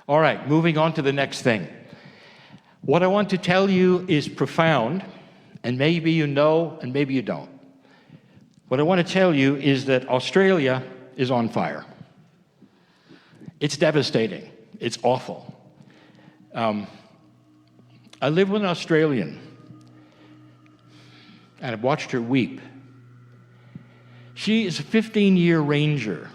All right, moving on to the next thing. What I want to tell you is profound, and maybe you know, and maybe you don't. What I want to tell you is that Australia is on fire. It's devastating. It's awful. I live with an Australian, and I've watched her weep. She is a 15-year ranger.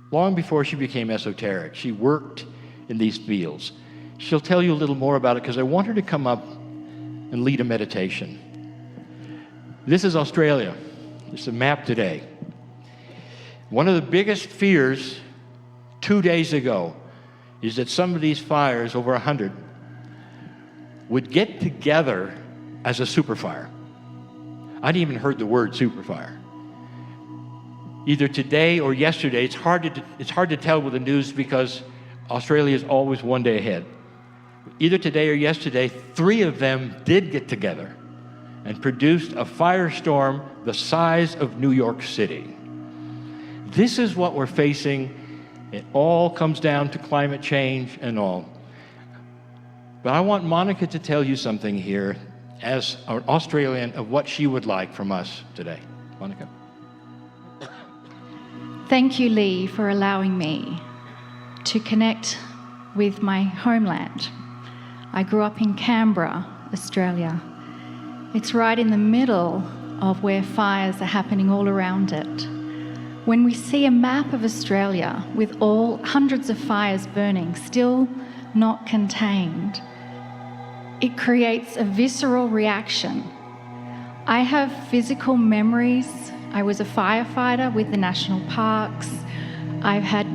Long before she became esoteric, she worked in these fields. She'll tell you a little more about it because I want her to come up and lead a meditation. This is Australia. It's a map today. One of the biggest fears 2 days ago is that some of these fires, over 100, would get together as a superfire. I hadn't even heard the word superfire. Either today or yesterday, it's hard to tell with the news because Australia is always one day ahead. Either today or yesterday, 3 of them did get together and produced a firestorm the size of New York City. This is what we're facing. It all comes down to climate change and all. But I want Monica to tell you something here as an Australian of what she would like from us today. Monica. Thank you, Lee, for allowing me to connect with my homeland. I grew up in Canberra, Australia. It's right in the middle of where fires are happening all around it. When we see a map of Australia with all hundreds of fires burning, still not contained, it creates a visceral reaction. I have physical memories. I was a firefighter with the national parks. I've had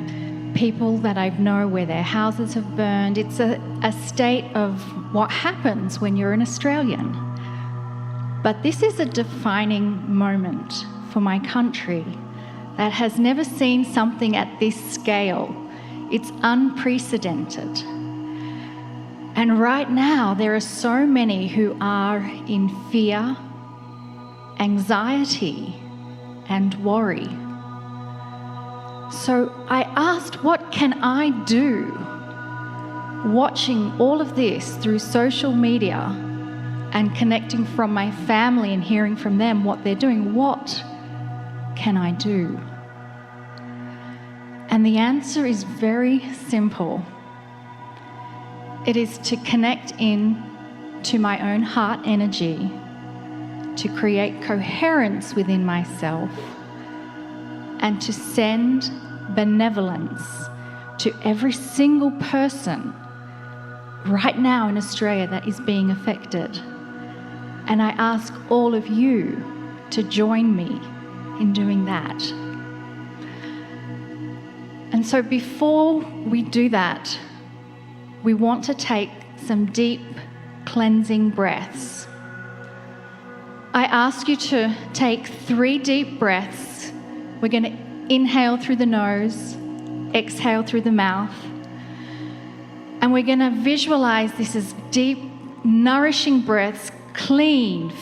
people that I know where their houses have burned. It's a state of what happens when you're an Australian. But this is a defining moment for my country that has never seen something at this scale. It's unprecedented. And right now, there are so many who are in fear, anxiety, and worry. So I asked, what can I do? Watching all of this through social media and connecting from my family and hearing from them what they're doing, what can I do? And the answer is very simple. It is to connect in to my own heart energy, to create coherence within myself, and to send benevolence to every single person right now in Australia that is being affected. And I ask all of you to join me in doing that. And so before we do that, we want to take some deep cleansing breaths. I ask you to take 3 deep breaths. We're going to inhale through the nose, exhale through the mouth. And we're going to visualize this as deep, nourishing breaths, clean,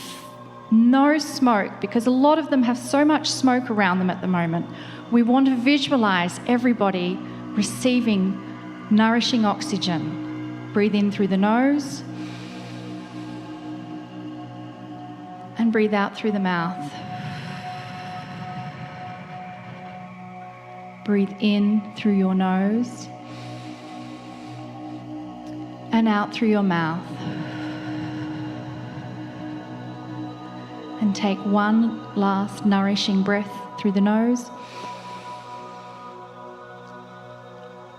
no smoke, because a lot of them have so much smoke around them at the moment. We want to visualize everybody receiving nourishing oxygen. Breathe in through the nose and breathe out through the mouth. Breathe in through your nose and out through your mouth. And take one last nourishing breath through the nose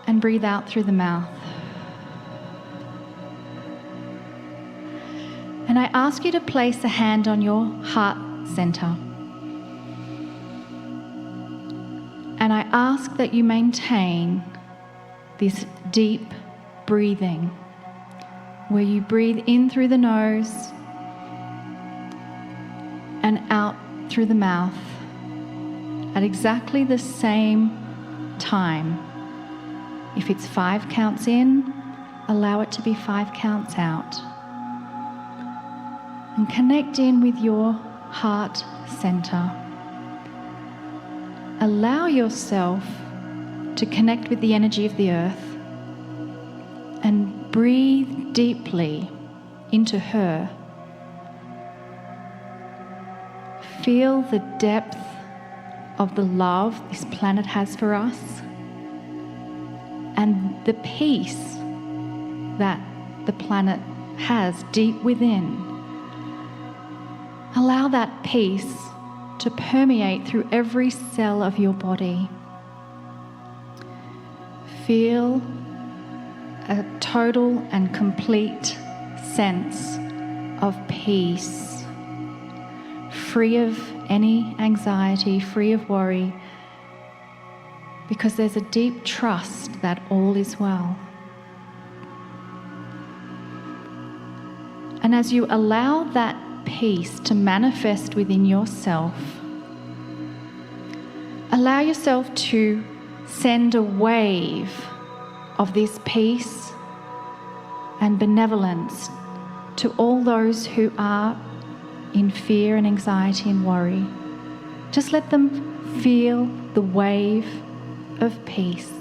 and breathe out through the mouth. And I ask you to place a hand on your heart center. And I ask that you maintain this deep breathing, where you breathe in through the nose and out through the mouth at exactly the same time. If it's 5 counts in, allow it to be 5 counts out. And connect in with your heart center. Allow yourself to connect with the energy of the earth breathe deeply into her, feel the depth of the love this planet has for us and the peace that the planet has deep within. Allow that peace to permeate through every cell of your body. Feel a total and complete sense of peace, free of any anxiety, free of worry, because there's a deep trust that all is well. And as you allow that peace to manifest within yourself, allow yourself to send a wave of this peace and benevolence to all those who are in fear and anxiety and worry. Just let them feel the wave of peace.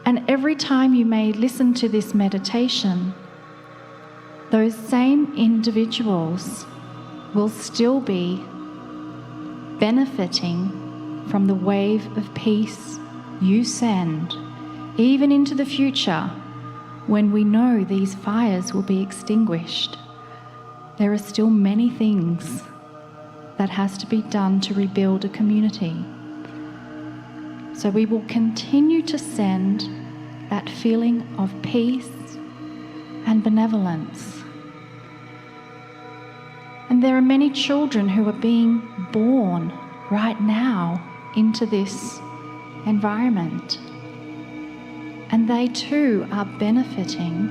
And every time you may listen to this meditation, those same individuals will still be benefiting from the wave of peace you send, even into the future when we know these fires will be extinguished. There are still many things that has to be done to rebuild a community. So we will continue to send that feeling of peace and benevolence. And there are many children who are being born right now into this environment. And they too are benefiting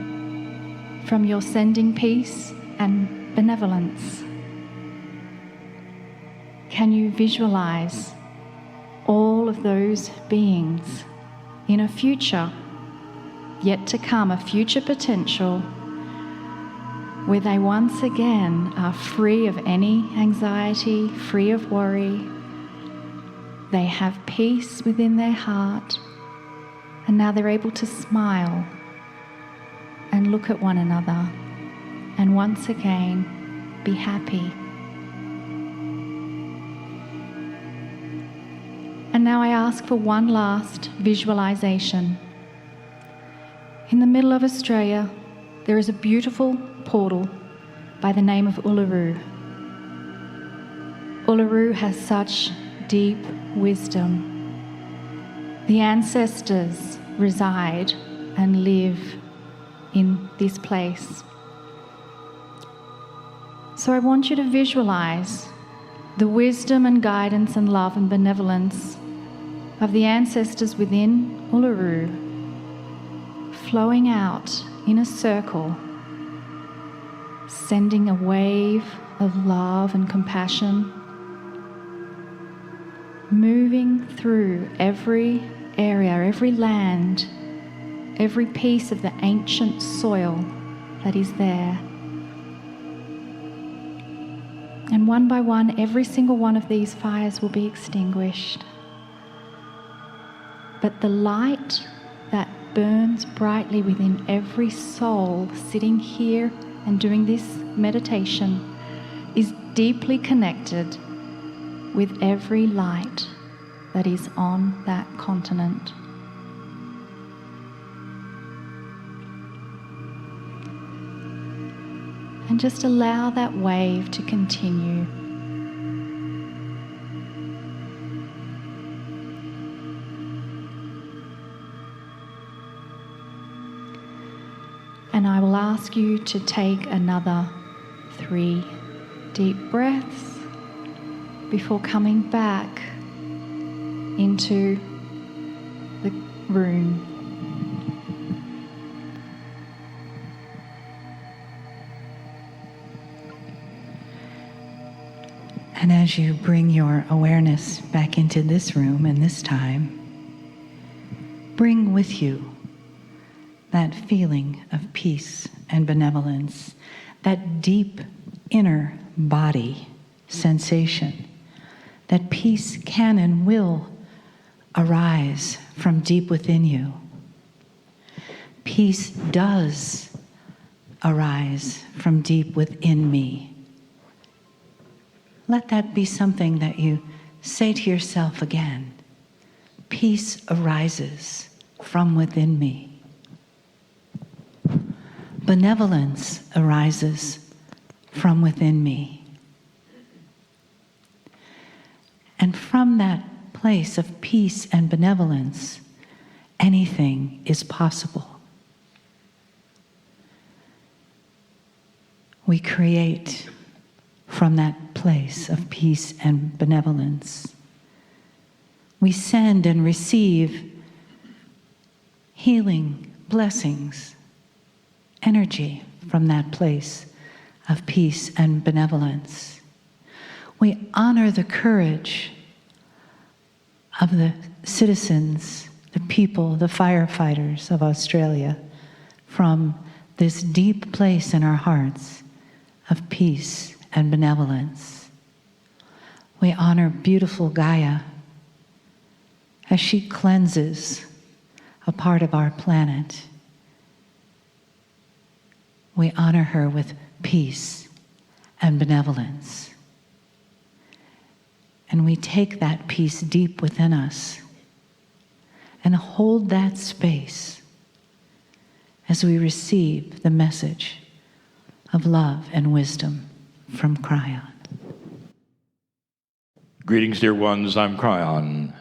from your sending peace and benevolence. Can you visualize all of those beings in a future yet to come, a future potential where they once again are free of any anxiety, free of worry. They have peace within their heart, and now they're able to smile and look at one another and once again be happy. And now I ask for one last visualization. In the middle of Australia, there is a beautiful portal by the name of Uluru. Uluru has such deep wisdom. The ancestors reside and live in this place. So I want you to visualize the wisdom and guidance and love and benevolence of the ancestors within Uluru flowing out in a circle, sending a wave of love and compassion, moving through every area, every land, every piece of the ancient soil that is there. And one by one, every single one of these fires will be extinguished. But the light that burns brightly within every soul sitting here and doing this meditation is deeply connected with every light that is on that continent. And just allow that wave to continue. And I will ask you to take another 3 deep breaths before coming back into the room. And as you bring your awareness back into this room and this time, bring with you that feeling of peace and benevolence, that deep inner body sensation, that peace can and will arise from deep within you. peace does arise from deep within me. Let that be something that you say to yourself again. Peace arises from within me. Benevolence arises from within me. And from that place of peace and benevolence, anything is possible. We create from that place of peace and benevolence. We send and receive healing, blessings, energy from that place of peace and benevolence. We honor the courage of the citizens, the people, the firefighters of Australia from this deep place in our hearts of peace and benevolence. We honor beautiful Gaia as she cleanses a part of our planet. We honor her with peace and benevolence. And we take that peace deep within us and hold that space as we receive the message of love and wisdom from Kryon. Greetings, dear ones. I'm Kryon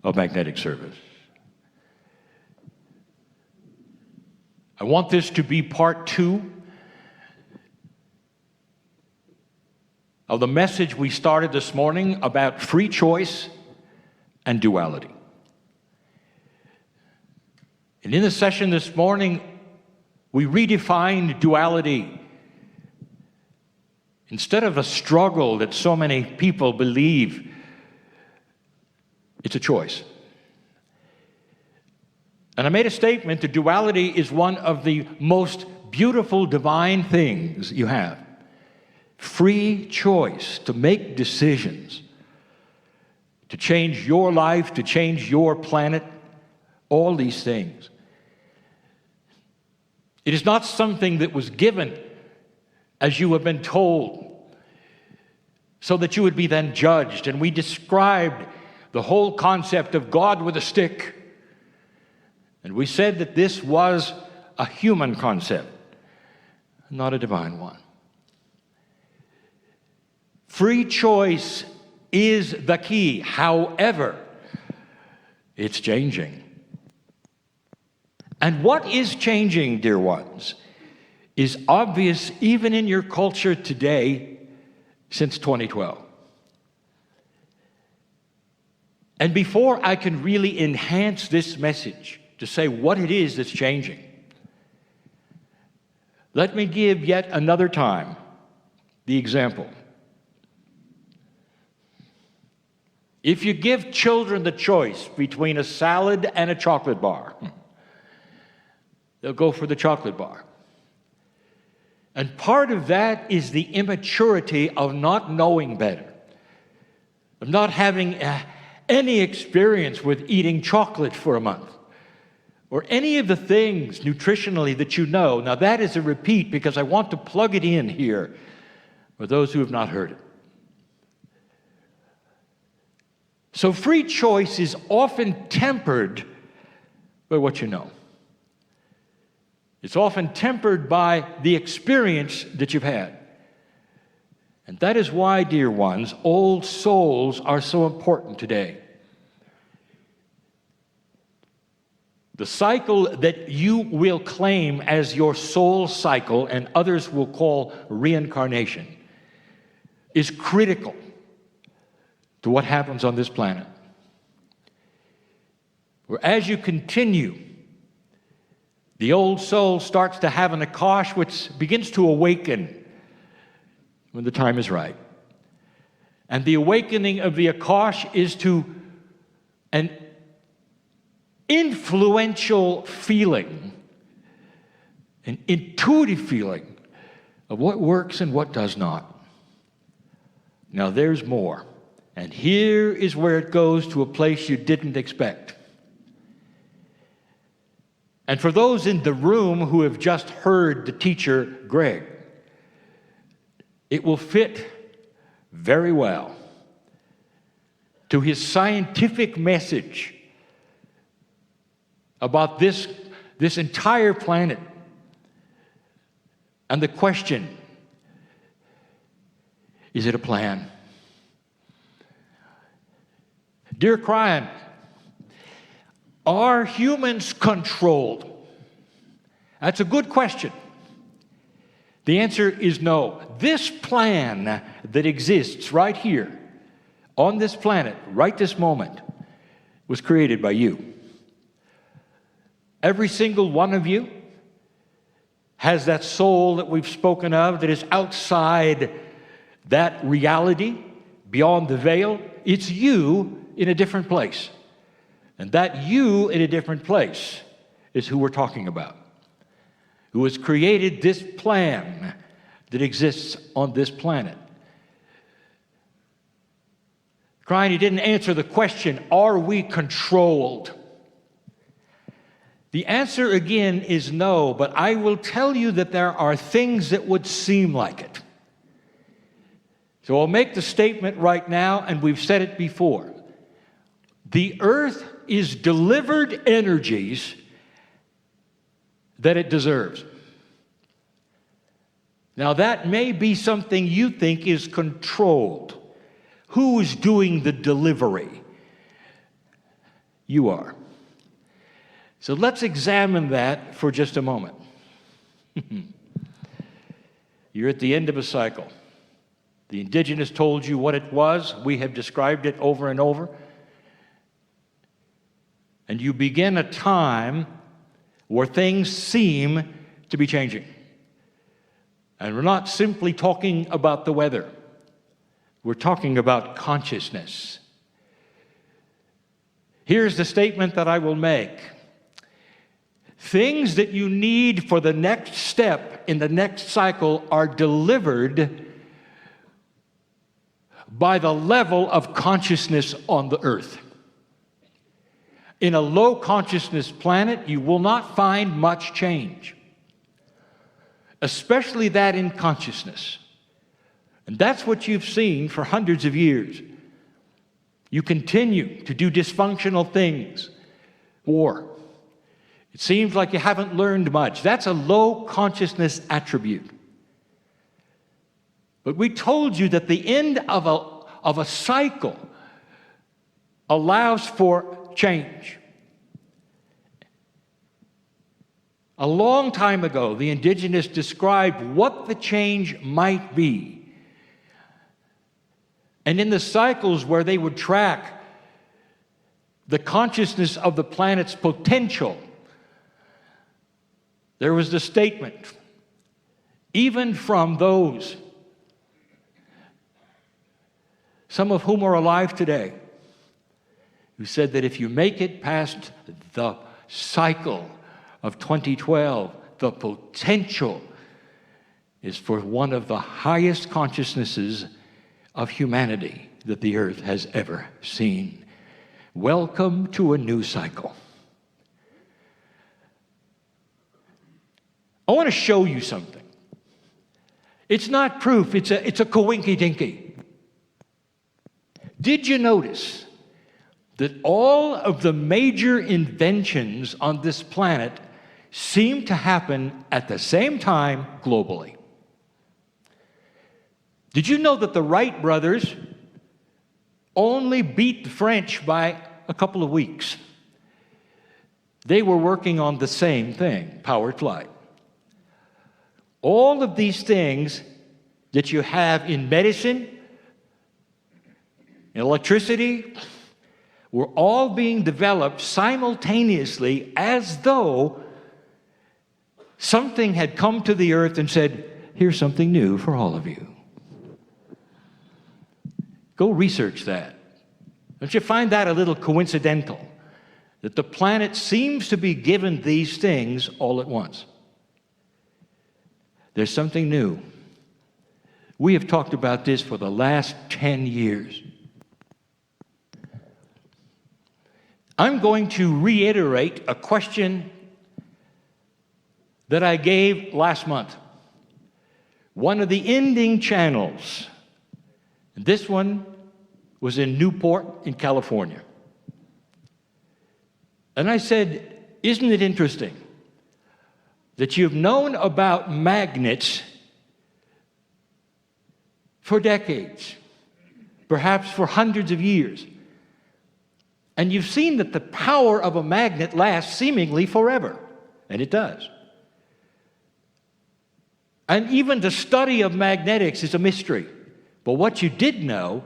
of Magnetic Service. I want this to be part 2 of the message we started this morning about free choice and duality. And in the session this morning, we redefined duality. Instead of a struggle that so many people believe, it's a choice. And I made a statement that duality is one of the most beautiful divine things you have. Free choice to make decisions, to change your life, to change your planet, all these things. It is not something that was given as you have been told, so that you would be then judged. And we described the whole concept of God with a stick. And we said that this was a human concept, not a divine one. Free choice is the key. However, it's changing. And what is changing, dear ones, is obvious even in your culture today since 2012. And before I can really enhance this message to say what it is that's changing, let me give yet another time the example. If you give children the choice between a salad and a chocolate bar, they'll go for the chocolate bar. And part of that is the immaturity of not knowing better, of not having any experience with eating chocolate for a month, or any of the things nutritionally that you know. Now that is a repeat because I want to plug it in here for those who have not heard it. So free choice is often tempered by what you know. It's often tempered by the experience that you've had. And that is why, dear ones, old souls are so important today. The cycle that you will claim as your soul cycle, and others will call reincarnation, is critical to what happens on this planet. Where as you continue, the old soul starts to have an akash which begins to awaken when the time is right. And the awakening of the akash is to an influential feeling, an intuitive feeling of what works and what does not. Now there's more. And here is where it goes to a place you didn't expect. And for those in the room who have just heard the teacher, Greg, it will fit very well to his scientific message about this entire planet. And the question, is it a plan? Dear Kryon, are humans controlled? That's a good question. The answer is no. This plan that exists right here on this planet, right this moment, was created by you. Every single one of you has that soul that we've spoken of that is outside that reality, beyond the veil. It's you in a different place. And that you in a different place is who we're talking about, who has created this plan that exists on this planet. Kryon, he didn't answer the question, are we controlled? The answer again is no, but I will tell you that there are things that would seem like it. So I'll make the statement right now, and we've said it before. The earth is delivered energies that it deserves. Now that may be something you think is controlled. Who's doing the delivery? You are. So let's examine that for just a moment. You're at the end of a cycle. The indigenous told you what it was. We have described it over and over. And you begin a time where things seem to be changing. And we're not simply talking about the weather. We're talking about consciousness. Here's the statement that I will make. Things that you need for the next step in the next cycle are delivered by the level of consciousness on the earth. In a low consciousness planet, you will not find much change, especially that in consciousness. And that's what you've seen for hundreds of years. You continue to do dysfunctional things. War. It seems like you haven't learned much. That's a low consciousness attribute. But we told you that the end of a cycle allows for change. A long time ago, the indigenous described what the change might be. And in the cycles where they would track the consciousness of the planet's potential, there was the statement, even from those, some of whom are alive today, who said that if you make it past the cycle of 2012, the potential is for one of the highest consciousnesses of humanity that the earth has ever seen. Welcome to a new cycle. I want to show you something. It's not proof, it's a coinky-dinky. Did you notice that all of the major inventions on this planet seem to happen at the same time globally? Did you know that the Wright brothers only beat the French by a couple of weeks? They were working on the same thing, powered flight. All of these things that you have in medicine, in electricity, were all being developed simultaneously as though something had come to the earth and said, here's something new for all of you. Go research that. Don't you find that a little coincidental? That the planet seems to be given these things all at once. There's something new. We have talked about this for the last 10 years. I'm going to reiterate a question that I gave last month. One of the ending channels, and this one was in Newport in California. And I said, isn't it interesting that you've known about magnets for decades, perhaps for hundreds of years, and you've seen that the power of a magnet lasts seemingly forever, and it does. And even the study of magnetics is a mystery. But what you did know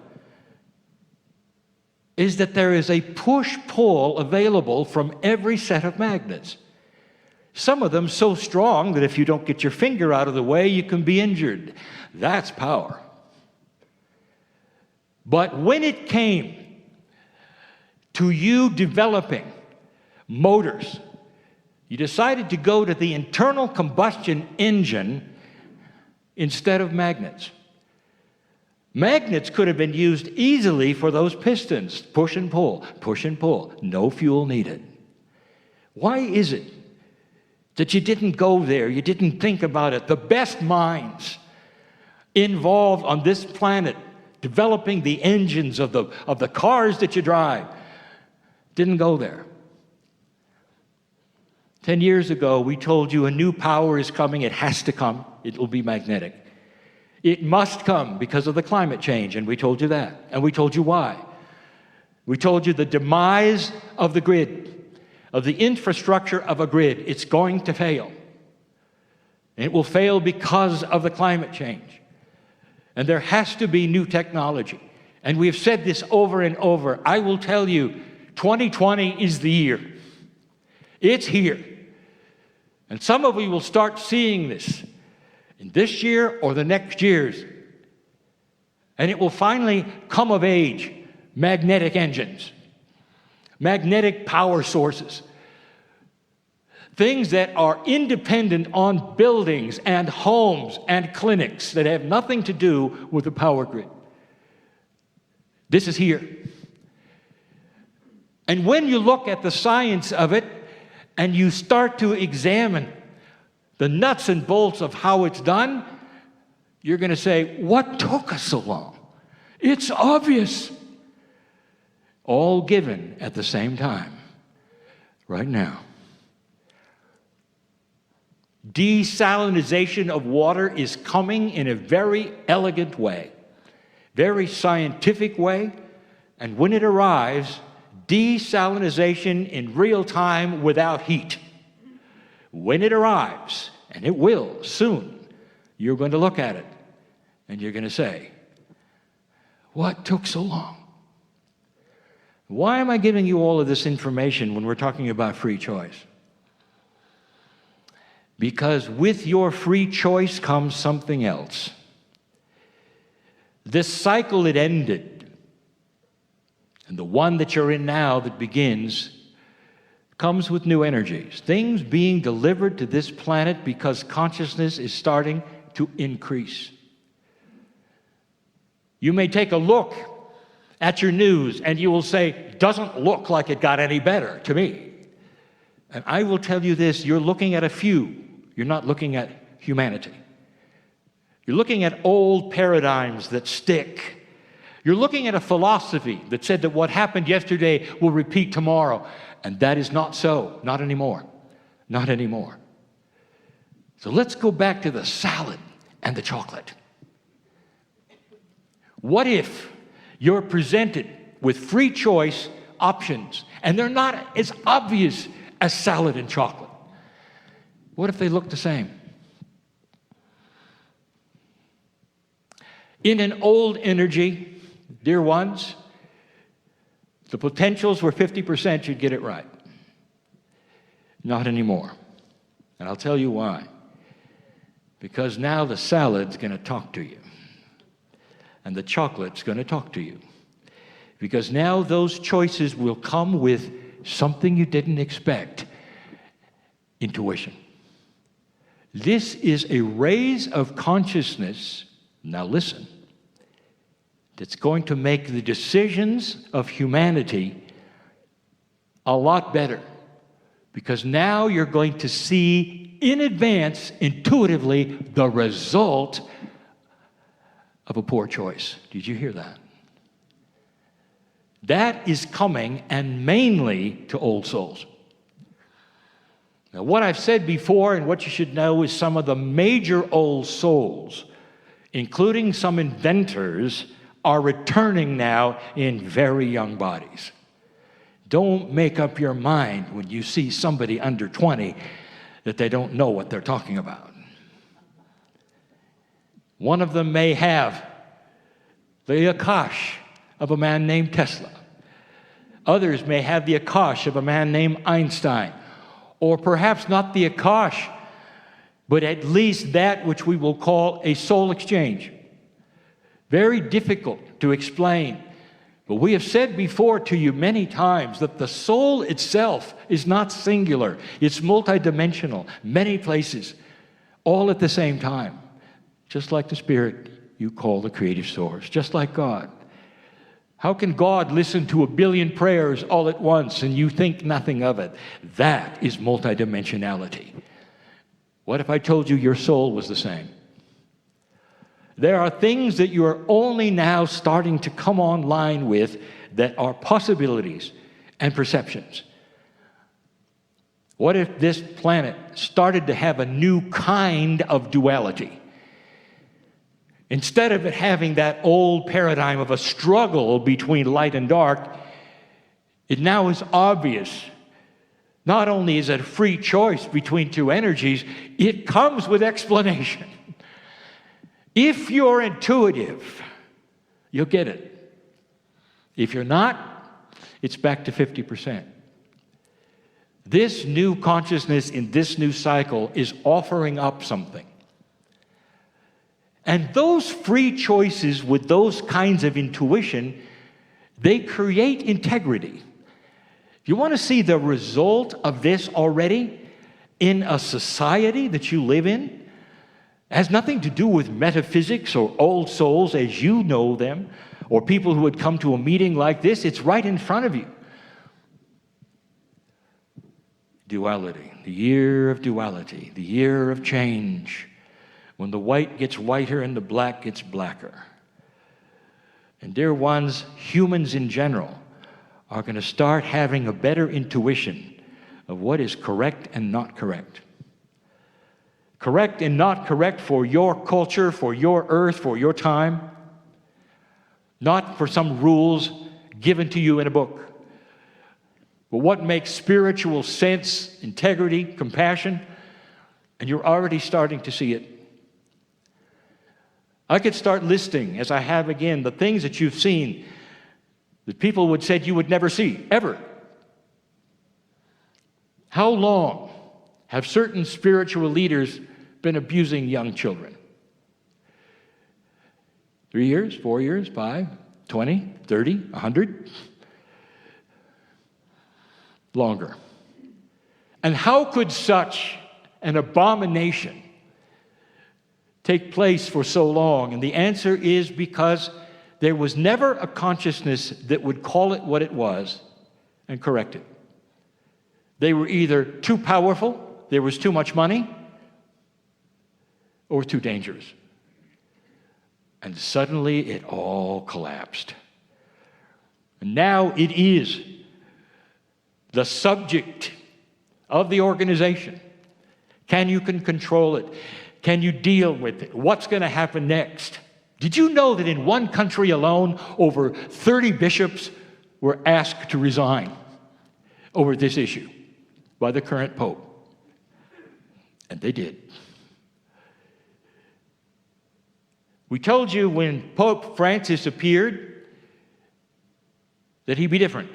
is that there is a push-pull available from every set of magnets. Some of them so strong that if you don't get your finger out of the way, you can be injured. That's power. But when it came to you developing motors, you decided to go to the internal combustion engine instead of magnets. Magnets could have been used easily for those pistons. Push and pull, no fuel needed. Why is it that you didn't go there? You didn't think about it. The best minds involved on this planet developing the engines of the cars that you drive didn't go there. 10 years ago, we told you a new power is coming. It has to come. It will be magnetic. It must come because of the climate change, and we told you that. And we told you why. We told you the demise of the grid, of the infrastructure of a grid. It's going to fail. And it will fail because of the climate change. And there has to be new technology. And we have said this over and over. I will tell you, 2020 is the year. It's here. And some of you will start seeing this in this year or the next years. And it will finally come of age. Magnetic engines, magnetic power sources, things that are independent on buildings and homes and clinics that have nothing to do with the power grid. This is here. And when you look at the science of it and you start to examine the nuts and bolts of how it's done, you're going to say, what took us so long? It's obvious. All given at the same time, right now. Desalinization of water is coming in a very elegant way, very scientific way, and when it arrives, desalinization in real time without heat. When it arrives, and it will soon, you're going to look at it, and you're going to say, what took so long? Why am I giving you all of this information when we're talking about free choice? Because with your free choice comes something else. This cycle, it ended. And the one that you're in now that begins comes with new energies. Things being delivered to this planet because consciousness is starting to increase. You may take a look at your news, and you will say, doesn't look like it got any better to me. And I will tell you this, you're looking at a few. You're not looking at humanity. You're looking at old paradigms that stick. You're looking at a philosophy that said that what happened yesterday will repeat tomorrow. And that is not so. Not anymore. Not anymore. So let's go back to the salad and the chocolate. What if you're presented with free choice options, and they're not as obvious as salad and chocolate? What if they look the same? In an old energy, dear ones, the potentials were 50%, you'd get it right. Not anymore. And I'll tell you why. Because now the salad's going to talk to you. And the chocolate's going to talk to you. Because now those choices will come with something you didn't expect. Intuition. This is a raise of consciousness, now listen, that's going to make the decisions of humanity a lot better. Because now you're going to see in advance, intuitively, the result of a poor choice. Did you hear that? That is coming, and mainly to old souls. Now, what I've said before and what you should know is some of the major old souls, including some inventors, are returning now in very young bodies. Don't make up your mind when you see somebody under 20 that they don't know what they're talking about. One of them may have the Akash of a man named Tesla. Others may have the Akash of a man named Einstein. Or perhaps not the Akash, but at least that which we will call a soul exchange. Very difficult to explain. But we have said before to you many times that the soul itself is not singular. It's multidimensional, many places, all at the same time. Just like the Spirit you call the creative source, just like God. How can God listen to 1 billion prayers all at once and you think nothing of it? That is multidimensionality. What if I told you your soul was the same? There are things that you are only now starting to come online with that are possibilities and perceptions. What if this planet started to have a new kind of duality? Instead of it having that old paradigm of a struggle between light and dark, it now is obvious. Not only is it a free choice between two energies, it comes with explanation. If you're intuitive, you'll get it. If you're not, it's back to 50%. This new consciousness in this new cycle is offering up something. And those free choices with those kinds of intuition, they create integrity. If you want to see the result of this already in a society that you live in, it has nothing to do with metaphysics or old souls as you know them, or people who would come to a meeting like this. It's right in front of you. Duality, the year of duality, the year of change. When the white gets whiter and the black gets blacker. And dear ones, humans in general are going to start having a better intuition of what is correct and not correct. Correct and not correct for your culture, for your earth, for your time. Not for some rules given to you in a book. But what makes spiritual sense, integrity, compassion, and you're already starting to see it. I could start listing, as I have again, the things that you've seen that people would say you would never see, ever. How long have certain spiritual leaders been abusing young children? 3 years, 4 years, 5, 20, 30, 100? Longer. And how could such an abomination take place for so long? And the answer is because there was never a consciousness that would call it what it was and correct it. They were either too powerful, there was too much money, or too dangerous. And suddenly it all collapsed. And now it is the subject of the organization. Can you control it? Can you deal with it? What's going to happen next? Did you know that in one country alone, over 30 bishops were asked to resign over this issue by the current Pope? And they did. We told you when Pope Francis appeared that he'd be different.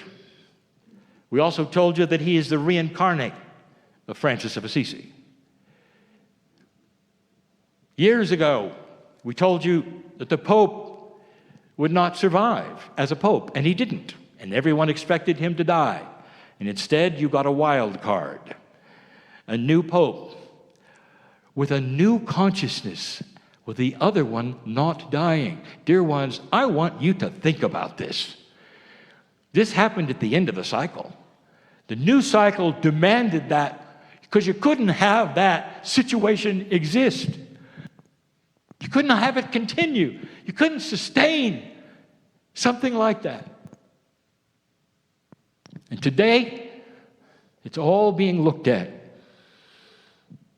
We also told you that he is the reincarnate of Francis of Assisi. Years ago, we told you that the Pope would not survive as a Pope, and he didn't. And everyone expected him to die. And instead, you got a wild card. A new Pope with a new consciousness, with the other one not dying. Dear ones, I want you to think about this. This happened at the end of the cycle. The news cycle demanded that because you couldn't have that situation exist. You couldn't have it continue. You couldn't sustain something like that. And today, it's all being looked at.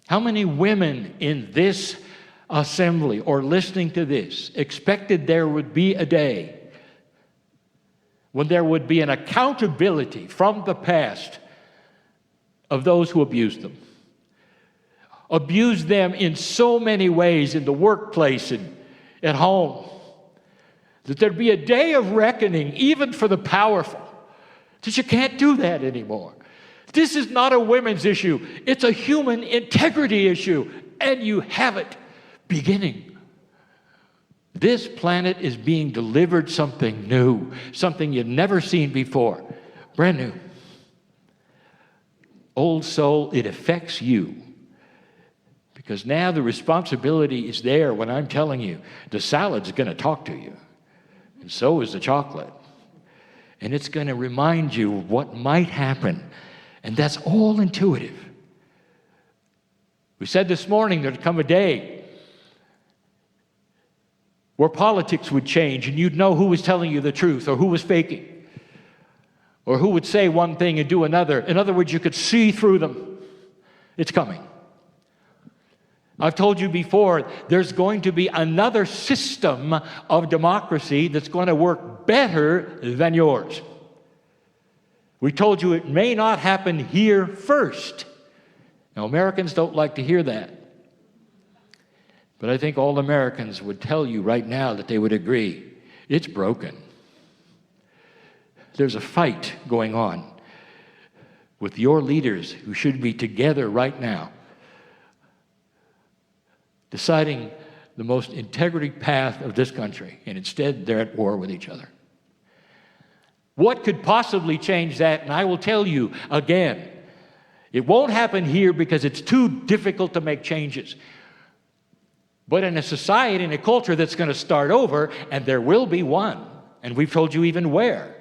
How many women in this assembly or listening to this expected there would be a day when there would be an accountability from the past of those who abused them? Abused them in so many ways in the workplace and at home. That there'd be a day of reckoning, even for the powerful, that you can't do that anymore. This is not a women's issue. It's a human integrity issue, and you have it beginning. This planet is being delivered something new, something you've never seen before, brand new. Old soul, it affects you. Because now the responsibility is there when I'm telling you the salad's going to talk to you. And so is the chocolate. And it's going to remind you of what might happen. And that's all intuitive. We said this morning there'd come a day where politics would change and you'd know who was telling you the truth or who was faking. Or who would say one thing and do another. In other words, you could see through them. It's coming. I've told you before, there's going to be another system of democracy that's going to work better than yours. We told you it may not happen here first. Now, Americans don't like to hear that. But I think all Americans would tell you right now that they would agree. It's broken. There's a fight going on with your leaders who should be together right now, deciding the most integrity path of this country, and instead they're at war with each other. What could possibly change that? And I will tell you again, it won't happen here because it's too difficult to make changes. But in a society, in a culture that's going to start over, and there will be one, and we've told you even where,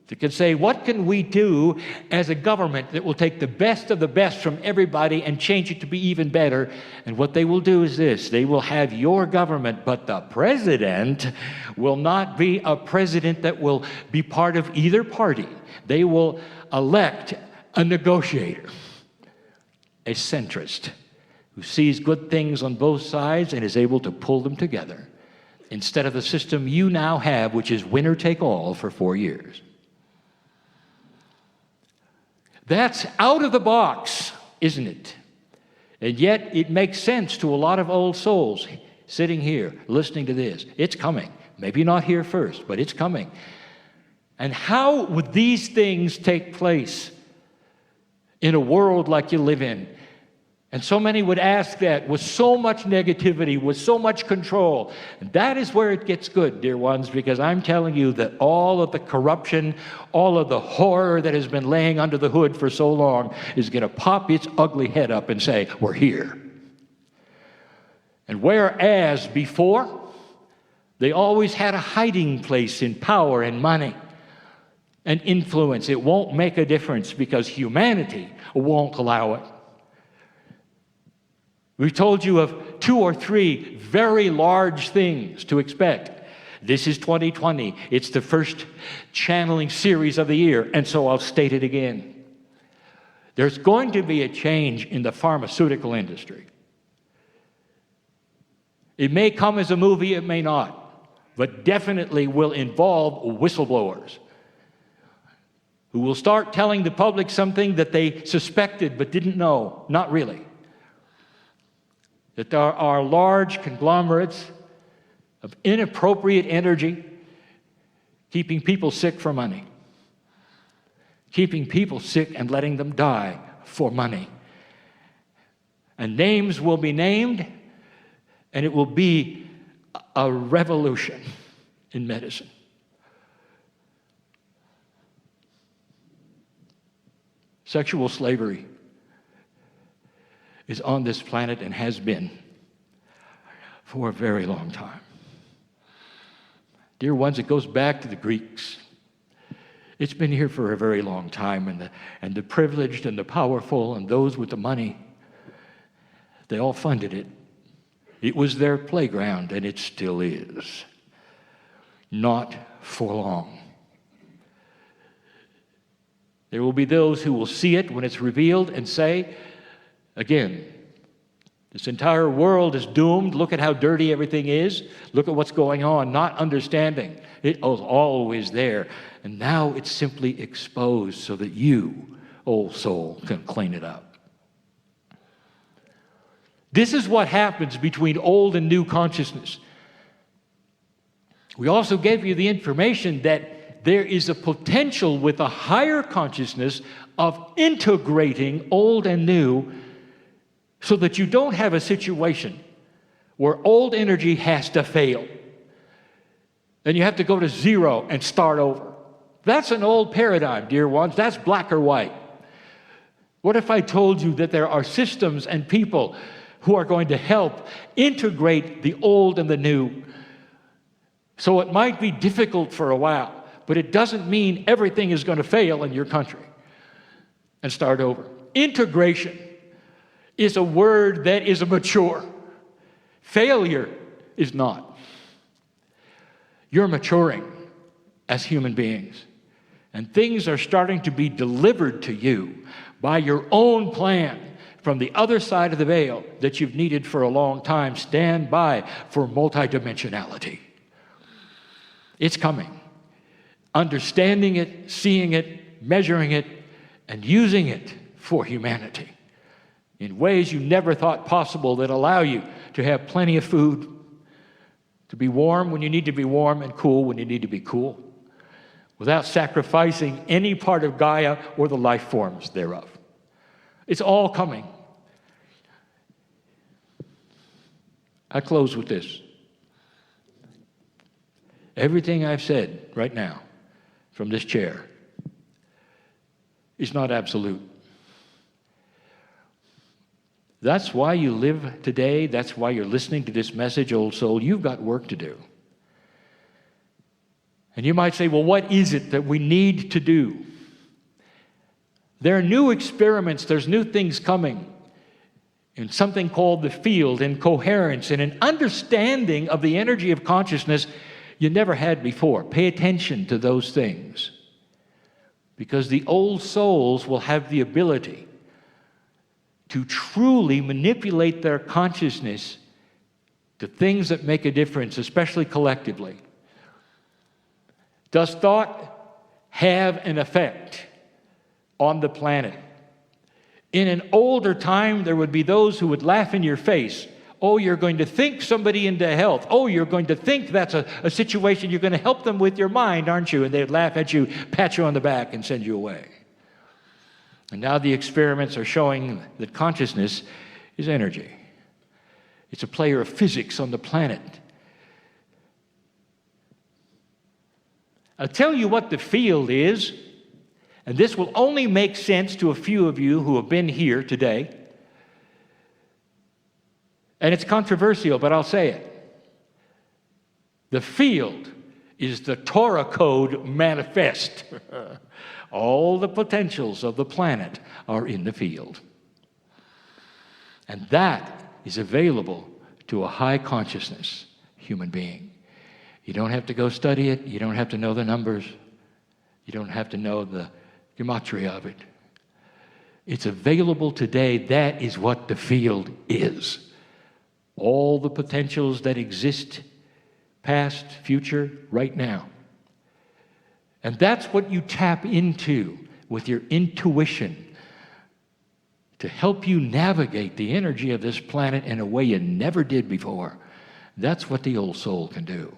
that can say, what can we do as a government that will take the best of the best from everybody and change it to be even better? And what they will do is this: they will have your government, but the president will not be a president that will be part of either party. They will elect a negotiator, a centrist, who sees good things on both sides and is able to pull them together, instead of the system you now have, which is winner take all for 4 years. That's out of the box, isn't it? And yet it makes sense to a lot of old souls sitting here listening to this. It's coming. Maybe not here first, but it's coming. And how would these things take place in a world like you live in? And so many would ask that with so much negativity, with so much control. And that is where it gets good, dear ones, because I'm telling you that all of the corruption, all of the horror that has been laying under the hood for so long is going to pop its ugly head up and say, we're here. And whereas before, they always had a hiding place in power and money and influence, it won't make a difference because humanity won't allow it. We've told you of 2 or 3 very large things to expect. This is 2020. It's the first channeling series of the year, and so I'll state it again. There's going to be a change in the pharmaceutical industry. It may come as a movie, it may not, but definitely will involve whistleblowers who will start telling the public something that they suspected but didn't know, not really. That there are large conglomerates of inappropriate energy keeping people sick for money, keeping people sick and letting them die for money. And names will be named, and it will be a revolution in medicine. Sexual slavery is on this planet and has been for a very long time. Dear ones, it goes back to the Greeks. It's been here for a very long time, and the privileged and the powerful and those with the money, they all funded it. It was their playground, and it still is. Not for long. There will be those who will see it when it's revealed and say, again, this entire world is doomed. Look at how dirty everything is. Look at what's going on, not understanding. It was always there. And now it's simply exposed so that you, old soul, can clean it up. This is what happens between old and new consciousness. We also gave you the information that there is a potential with a higher consciousness of integrating old and new, so that you don't have a situation where old energy has to fail. Then you have to go to zero and start over. That's an old paradigm, dear ones. That's black or white. What if I told you that there are systems and people who are going to help integrate the old and the new? So it might be difficult for a while, but it doesn't mean everything is going to fail in your country and start over. Integration is a word that is mature. Failure is not. You're maturing as human beings, and things are starting to be delivered to you by your own plan from the other side of the veil that you've needed for a long time. Stand by for multidimensionality. It's coming. Understanding it, seeing it, measuring it, and using it for humanity in ways you never thought possible, that allow you to have plenty of food, to be warm when you need to be warm, and cool when you need to be cool, without sacrificing any part of Gaia or the life forms thereof. It's all coming. I close with this. Everything I've said right now from this chair is not absolute. That's why you live today. That's why you're listening to this message, old soul. You've got work to do. And you might say, well, what is it that we need to do? There are new experiments. There's new things coming in something called the field, in coherence, and an understanding of the energy of consciousness you never had before. Pay attention to those things, because the old souls will have the ability to truly manipulate their consciousness to things that make a difference, especially collectively. Does thought have an effect on the planet? In an older time, there would be those who would laugh in your face. Oh, you're going to think somebody into health. Oh, you're going to think that's a situation you're going to help them with your mind, aren't you? And they'd laugh at you, pat you on the back, and send you away. And now the experiments are showing that consciousness is energy. It's a player of physics on the planet. I'll tell you what the field is, and this will only make sense to a few of you who have been here today. And it's controversial, but I'll say it. The field is the Torah code manifest. All the potentials of the planet are in the field. And that is available to a high consciousness human being. You don't have to go study it. You don't have to know the numbers. You don't have to know the gematria of it. It's available today. That is what the field is. All the potentials that exist, past, future, right now. And that's what you tap into with your intuition to help you navigate the energy of this planet in a way you never did before. That's what the old soul can do.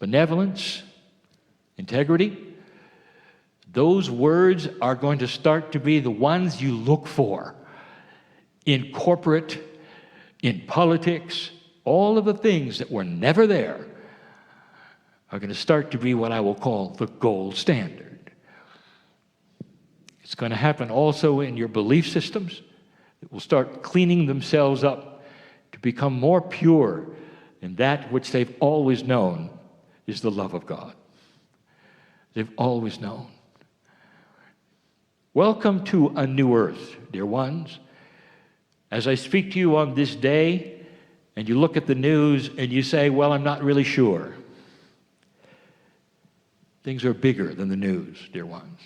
Benevolence, integrity, those words are going to start to be the ones you look for in corporate, in politics. All of the things that were never there are going to start to be what I will call the gold standard. It's going to happen also in your belief systems. It will start cleaning themselves up to become more pure in that which they've always known is the love of God. They've always known. Welcome to a new earth, dear ones. As I speak to you on this day, and you look at the news and you say, well, I'm not really sure. Things are bigger than the news, dear ones.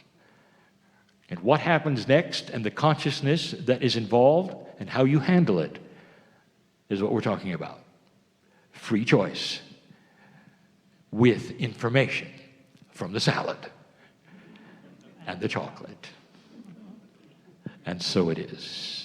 And what happens next and the consciousness that is involved and how you handle it is what we're talking about. Free choice with information from the salad and the chocolate. And so it is.